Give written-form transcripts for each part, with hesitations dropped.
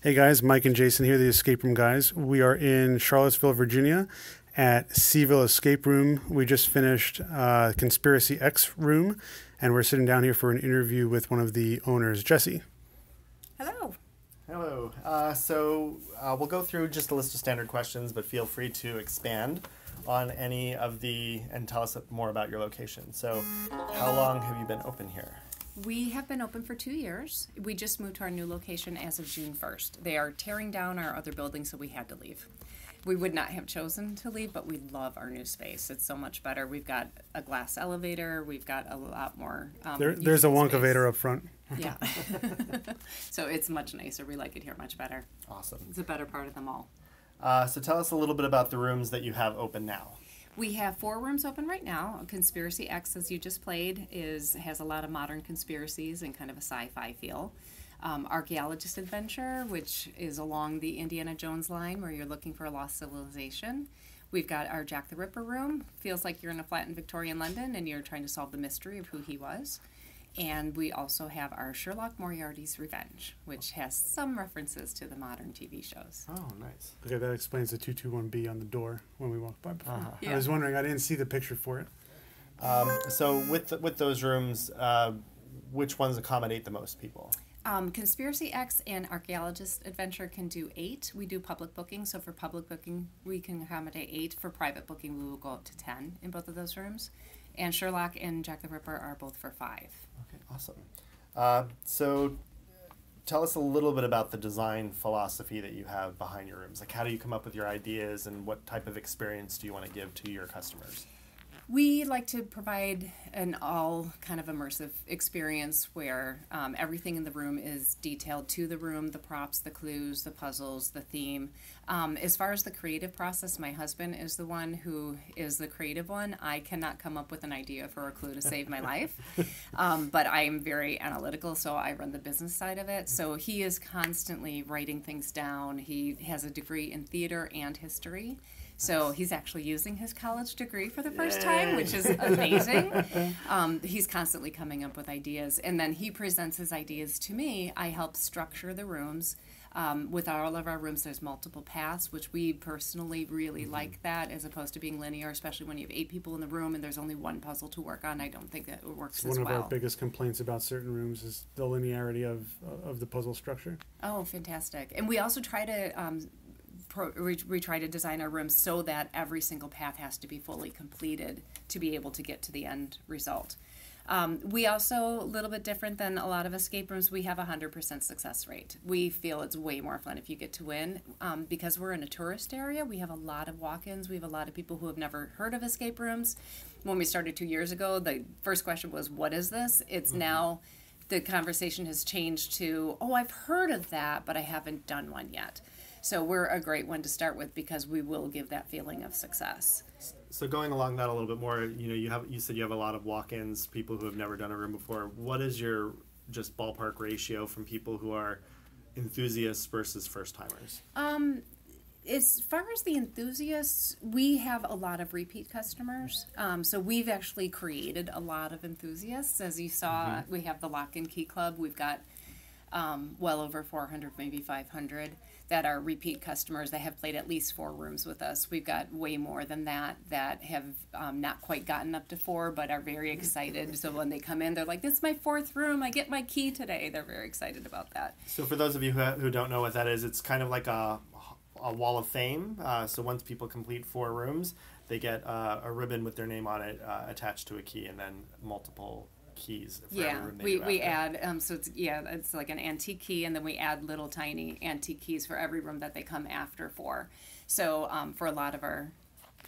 Hey guys, Mike and Jason here, the Escape Room guys. We are in Charlottesville, Virginia at Cville Escape Room. We just finished Conspiracy X room, and we're sitting down here for an interview with one of the owners, Jesse. Hello. Hello. We'll go through just a list of standard questions, but feel free to expand on any of and tell us more about your location. So how long have you been open here? We have been open for 2 years. We just moved to our new location as of June 1st. They are tearing down our other building, so we had to leave. We would not have chosen to leave, but we love our new space. It's so much better. We've got a glass elevator. We've got a lot more There's a Wonkavator up front. Yeah. So it's much nicer. We like it here much better. Awesome. It's a better part of them all. So tell us a little bit about the rooms that you have open now. We have 4 rooms open right now. Conspiracy X, as you just played, has a lot of modern conspiracies and kind of a sci-fi feel. Archaeologist Adventure, which is along the Indiana Jones line where you're looking for a lost civilization. We've got our Jack the Ripper room. Feels like you're in a flat in Victorian London and you're trying to solve the mystery of who he was. And we also have our Sherlock Moriarty's Revenge, which has some references to the modern TV shows. Oh, nice. Okay, that explains the 221B on the door when we walked by before. Yeah. I was wondering, I didn't see the picture for it. So with those rooms, which ones accommodate the most people? Conspiracy X and Archaeologist Adventure can do 8. We do public booking, so for public booking, we can accommodate 8. For private booking, we will go up to 10 in both of those rooms. And Sherlock and Jack the Ripper are both for 5. Okay, awesome. So tell us a little bit about the design philosophy that you have behind your rooms. Like, how do you come up with your ideas, and what type of experience do you want to give to your customers? We like to provide an all kind of immersive experience where everything in the room is detailed to the room, the props, the clues, the puzzles, the theme. As far as the creative process, my husband is the one who is the creative one. I cannot come up with an idea for a clue to save my life, but I am very analytical, so I run the business side of it. So he is constantly writing things down. He has a degree in theater and history. So he's actually using his college degree for the first time, which is amazing. He's constantly coming up with ideas, and then he presents his ideas to me. I help structure the rooms. With all of our rooms, there's multiple paths, which we personally really like that, as opposed to being linear, especially when you have 8 people in the room and there's only one puzzle to work on. I don't think that it works as well. One of our biggest complaints about certain rooms is the linearity of the puzzle structure. Oh, fantastic. And we also try to... we try to design our rooms so that every single path has to be fully completed to be able to get to the end result. We also, a little bit different than a lot of escape rooms, we have a 100% success rate. We feel it's way more fun if you get to win. Because we're in a tourist area, we have a lot of walk-ins. We have a lot of people who have never heard of escape rooms. When we started 2 years ago, the first question was, what is this? It's now, the conversation has changed to, oh, I've heard of that, but I haven't done one yet. So we're a great one to start with because we will give that feeling of success. So going along that a little bit more, you said you have a lot of walk-ins, people who have never done a room before. What is your just ballpark ratio from people who are enthusiasts versus first-timers? As far as the enthusiasts, we have a lot of repeat customers. So we've actually created a lot of enthusiasts. As you saw, we have the Lock and Key Club. We've got well over 400, maybe 500 that are repeat customers that have played at least 4 rooms with us. We've got way more than that have not quite gotten up to 4, but are very excited. So when they come in, they're like, this is my 4th room. I get my key today. They're very excited about that. So for those of you who don't know what that is, it's kind of like a wall of fame. So once people complete 4 rooms, they get a ribbon with their name on it attached to a key, and then multiple keys for every room they we add so it's like an antique key, and then we add little tiny antique keys for every room that they come after for. So for a lot of our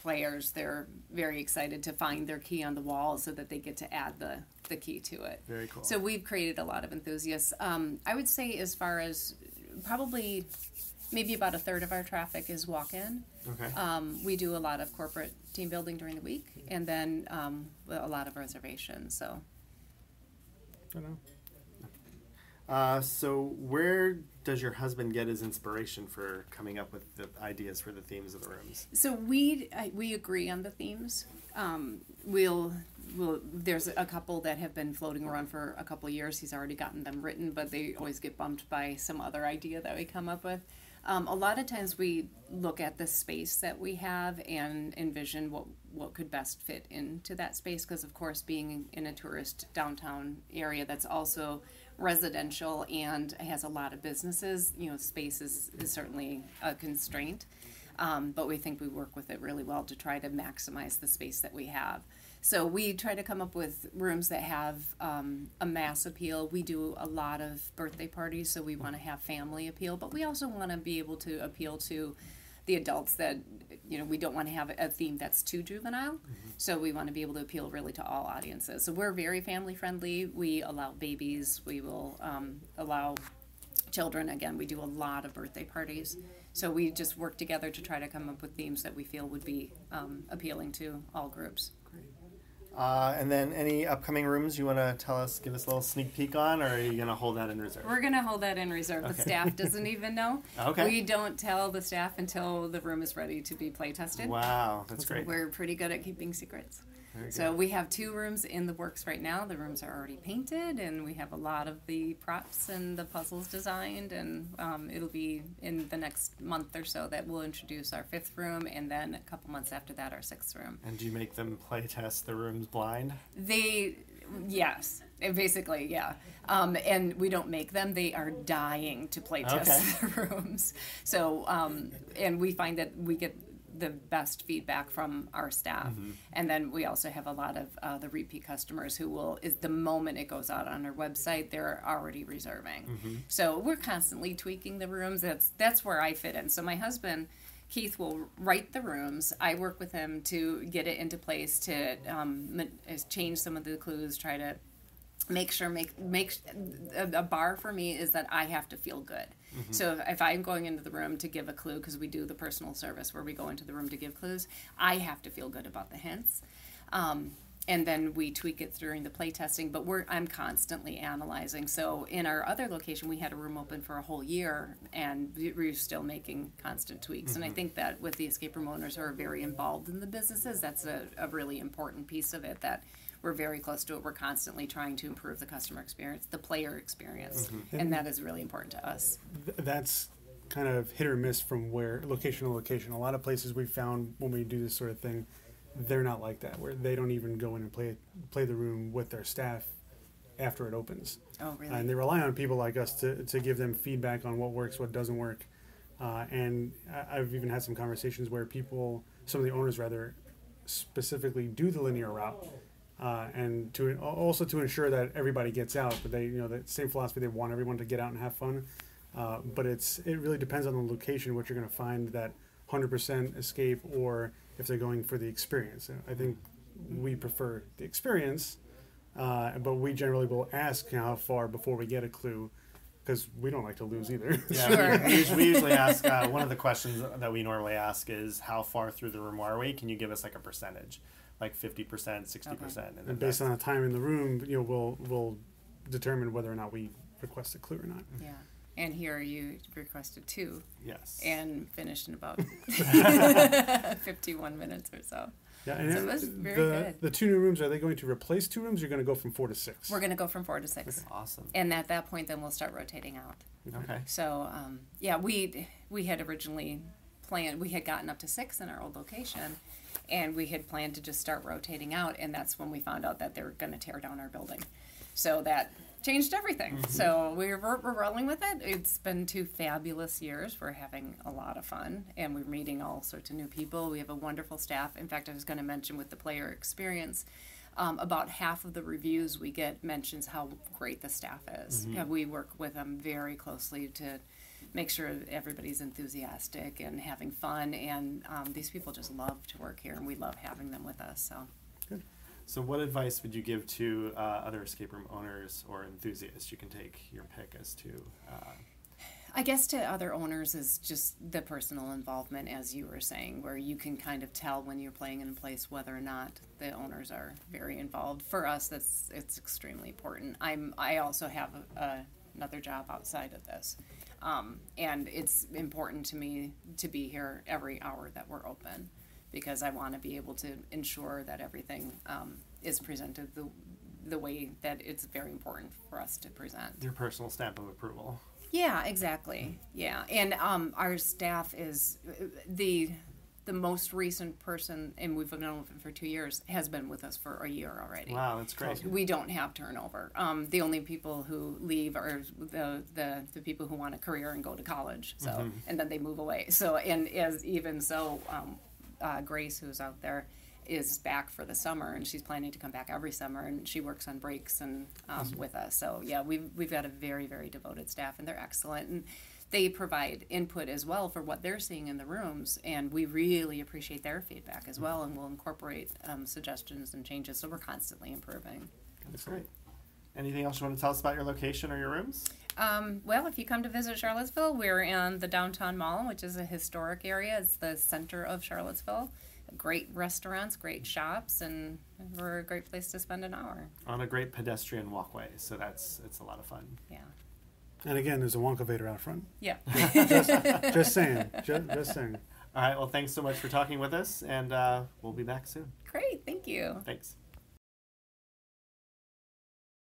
players, they're very excited to find their key on the wall so that they get to add the key to it. Very cool. So we've created a lot of enthusiasts. I would say as far as probably maybe about a third of our traffic is walk-in. Okay. We do a lot of corporate team building during the week, and then a lot of reservations. So. I don't know. So where does your husband get his inspiration for coming up with the ideas for the themes of the rooms? So we agree on the themes. We'll there's a couple that have been floating around for a couple of years. He's already gotten them written, but they always get bumped by some other idea that we come up with. A lot of times we look at the space that we have and envision what could best fit into that space, because of course being in a tourist downtown area that's also residential and has a lot of businesses, space is certainly a constraint. But we think we work with it really well to try to maximize the space that we have. So we try to come up with rooms that have a mass appeal. We do a lot of birthday parties, so we want to have family appeal, but we also want to be able to appeal to the adults that, we don't want to have a theme that's too juvenile. Mm-hmm. So we want to be able to appeal really to all audiences. So we're very family friendly. We allow babies. We will allow children. Again, we do a lot of birthday parties. So we just work together to try to come up with themes that we feel would be appealing to all groups. And then any upcoming rooms you want to give us a little sneak peek on, or are you going to hold that in reserve? We're going to hold that in reserve. Okay. The staff doesn't even know. Okay. We don't tell the staff until the room is ready to be play tested. Wow, that's great. We're pretty good at keeping secrets. So we have 2 rooms in the works right now. The rooms are already painted, and we have a lot of the props and the puzzles designed, and it'll be in the next month or so that we'll introduce our 5th room, and then a couple months after that, our 6th room. And do you make them play test the rooms blind? Yes, basically, yeah. And we don't make them. They are dying to play test the rooms. So, and we find that we get the best feedback from our staff. Mm-hmm. And then we also have a lot of the repeat customers who is the moment it goes out on our website, they're already reserving. Mm-hmm. So we're constantly tweaking the rooms. That's where I fit in. So my husband, Keith, will write the rooms. I work with him to get it into place, to change some of the clues, try to make a bar for me is that I have to feel good. Mm-hmm. So if I'm going into the room to give a clue, because we do the personal service where we go into the room to give clues, I have to feel good about the hints. And then we tweak it during the play testing, but I'm constantly analyzing. So in our other location, we had a room open for a whole year, and we were still making constant tweaks. Mm-hmm. And I think that with the escape room owners who are very involved in the businesses, that's a really important piece of it, that we're very close to it. We're constantly trying to improve the customer experience, the player experience, mm-hmm. and that is really important to us. That's kind of hit or miss from location to location. A lot of places we've found when we do this sort of thing, they're not like that, where they don't even go in and play the room with their staff after it opens. Oh, really? And they rely on people like us to give them feedback on what works, what doesn't work. And I've even had some conversations where some of the owners rather, specifically do the linear route, and to ensure that everybody gets out. But they, that same philosophy, they want everyone to get out and have fun. But it really depends on the location, what you're going to find, that 100% escape, or if they're going for the experience. I think we prefer the experience, but we generally will ask how far before we get a clue, because we don't like to lose either. Yeah, sure. we usually ask, one of the questions that we normally ask is, how far through the room are we? Can you give us like a percentage, like 50%, 60%? Okay. And based on the time in the room, we'll determine whether or not we request a clue or not. Yeah. And here you requested 2. Yes. And finished in about 51 minutes or so. Yeah, and so it was very good. The 2 new rooms, are they going to replace 2 rooms, or are you going to go from 4 to 6? We're going to go from 4 to 6. Okay. Awesome. And at that point, then we'll start rotating out. Okay. So, we had originally planned, we had gotten up to 6 in our old location, and we had planned to just start rotating out, and that's when we found out that they were going to tear down our building. So that changed everything. Mm-hmm. So we're rolling with it. It's been 2 fabulous years. We're having a lot of fun, and we're meeting all sorts of new people. We have a wonderful staff. In fact, I was going to mention with the player experience, about half of the reviews we get mentions how great the staff is. Mm-hmm. And we work with them very closely to make sure everybody's enthusiastic and having fun, and these people just love to work here, and we love having them with us. So. Good. So what advice would you give to other escape room owners or enthusiasts? You can take your pick as to... I guess to other owners is just the personal involvement, as you were saying, where you can kind of tell when you're playing in a place whether or not the owners are very involved. For us, it's extremely important. I also have another job outside of this, and it's important to me to be here every hour that we're open. because I want to be able to ensure that everything is presented the way that it's very important for us to present. Your personal stamp of approval. Yeah, exactly. Yeah, and our staff is the most recent person, and we've known him for 2 years, has been with us for a year already. Wow, that's great. We don't have turnover. The only people who leave are the people who want a career and go to college. So and then they move away. So Grace, who's out there, is back for the summer, and she's planning to come back every summer, and she works on breaks and with us. So yeah, we've got a very, very devoted staff, and they're excellent, and they provide input as well for what they're seeing in the rooms, and we really appreciate their feedback as well, and we'll incorporate suggestions and changes, so we're constantly improving. That's great. Anything else you want to tell us about your location or your rooms? Well, if you come to visit Charlottesville, we're in the downtown mall, which is a historic area. It's the center of Charlottesville. Great restaurants, great shops, and we're a great place to spend an hour. On a great pedestrian walkway, so it's a lot of fun. Yeah. And again, there's a Wonkavator out front. Yeah. Just saying. Just saying. All right, well, thanks so much for talking with us, and we'll be back soon. Great, thank you. Thanks.